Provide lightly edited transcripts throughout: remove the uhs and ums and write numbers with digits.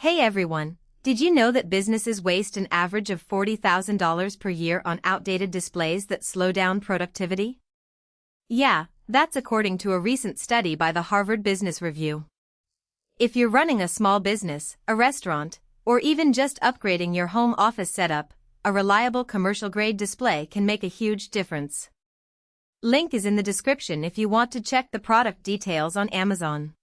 Hey everyone, did you know that businesses waste an average of $40,000 per year on outdated displays that slow down productivity? Yeah, that's according to a recent study by the Harvard Business Review. If you're running a small business, a restaurant, or even just upgrading your home office setup, a reliable commercial-grade display can make a huge difference. Link is in the description if you want to check the product details on Amazon.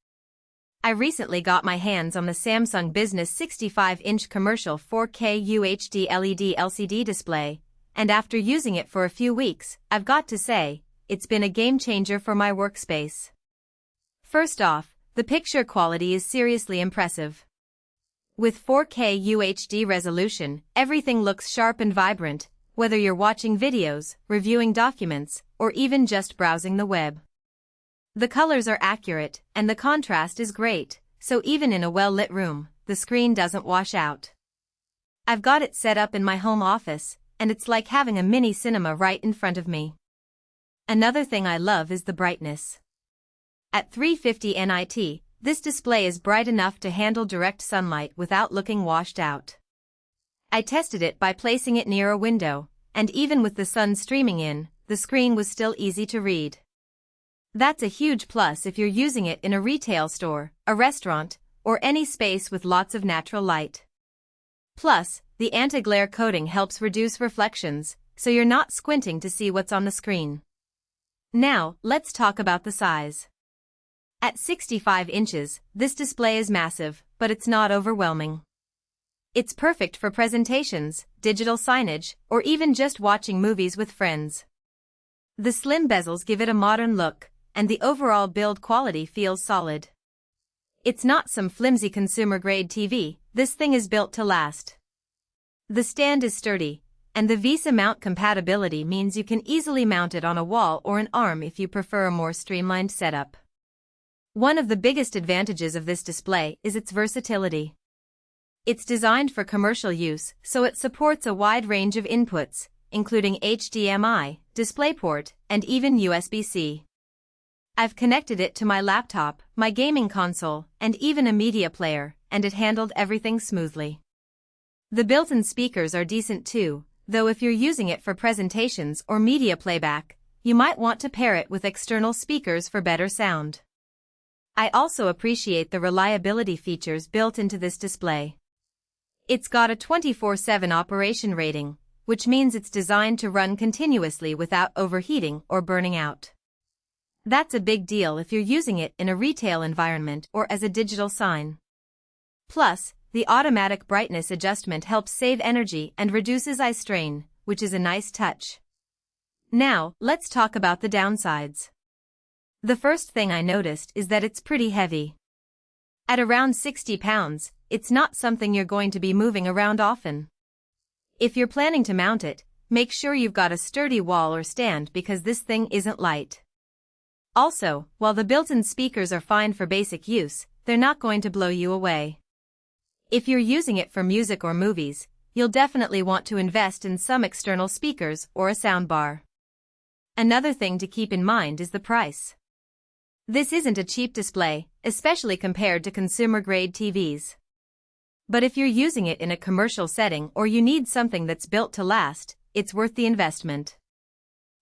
I recently got my hands on the Samsung Business 65-inch commercial 4K UHD LED LCD display, and after using it for a few weeks, I've got to say, it's been a game-changer for my workspace. First off, the picture quality is seriously impressive. With 4K UHD resolution, everything looks sharp and vibrant, whether you're watching videos, reviewing documents, or even just browsing the web. The colors are accurate, and the contrast is great, so even in a well-lit room, the screen doesn't wash out. I've got it set up in my home office, and it's like having a mini cinema right in front of me. Another thing I love is the brightness. At 350 nit, this display is bright enough to handle direct sunlight without looking washed out. I tested it by placing it near a window, and even with the sun streaming in, the screen was still easy to read. That's a huge plus if you're using it in a retail store, a restaurant, or any space with lots of natural light. Plus, the anti-glare coating helps reduce reflections, so you're not squinting to see what's on the screen. Now, let's talk about the size. At 65 inches, this display is massive, but it's not overwhelming. It's perfect for presentations, digital signage, or even just watching movies with friends. The slim bezels give it a modern look, and the overall build quality feels solid. It's not some flimsy consumer-grade TV, this thing is built to last. The stand is sturdy, and the VESA mount compatibility means you can easily mount it on a wall or an arm if you prefer a more streamlined setup. One of the biggest advantages of this display is its versatility. It's designed for commercial use, so it supports a wide range of inputs, including HDMI, DisplayPort, and even USB-C. I've connected it to my laptop, my gaming console, and even a media player, and it handled everything smoothly. The built-in speakers are decent too, though if you're using it for presentations or media playback, you might want to pair it with external speakers for better sound. I also appreciate the reliability features built into this display. It's got a 24/7 operation rating, which means it's designed to run continuously without overheating or burning out. That's a big deal if you're using it in a retail environment or as a digital sign. Plus, the automatic brightness adjustment helps save energy and reduces eye strain, which is a nice touch. Now, let's talk about the downsides. The first thing I noticed is that it's pretty heavy. At around 60 pounds, it's not something you're going to be moving around often. If you're planning to mount it, make sure you've got a sturdy wall or stand because this thing isn't light. Also, while the built-in speakers are fine for basic use, they're not going to blow you away. If you're using it for music or movies, you'll definitely want to invest in some external speakers or a soundbar. Another thing to keep in mind is the price. This isn't a cheap display, especially compared to consumer-grade TVs. But if you're using it in a commercial setting or you need something that's built to last, it's worth the investment.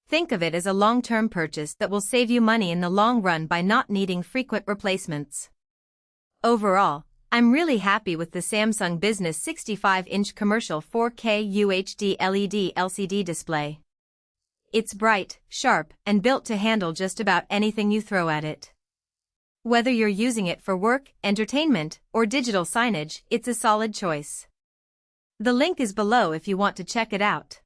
Think of it as a long-term purchase that will save you money in the long run by not needing frequent replacements. Overall, I'm really happy with the Samsung Business 65-inch commercial 4K UHD LED LCD display. It's bright, sharp, and built to handle just about anything you throw at it. Whether you're using it for work, entertainment, or digital signage, it's a solid choice. The link is below if you want to check it out.